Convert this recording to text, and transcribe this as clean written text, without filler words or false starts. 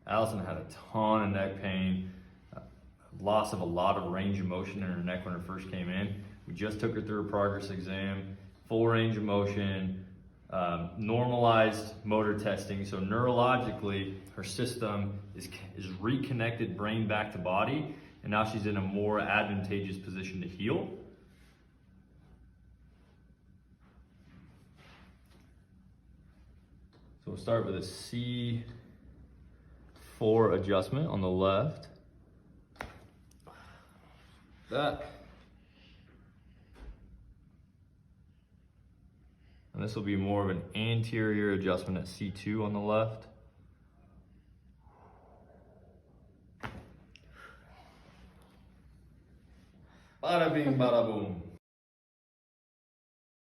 Allison had a ton of neck pain, loss of a lot of range of motion in her neck when her first came in. We just took her through a progress exam, full range of motion, normalized motor testing. So neurologically, her system is reconnected brain back to body, and now she's in a more advantageous position to heal. So we'll start with a C4 adjustment on the left. That. And this will be more of an anterior adjustment at C2 on the left. Bada bing, bada boom.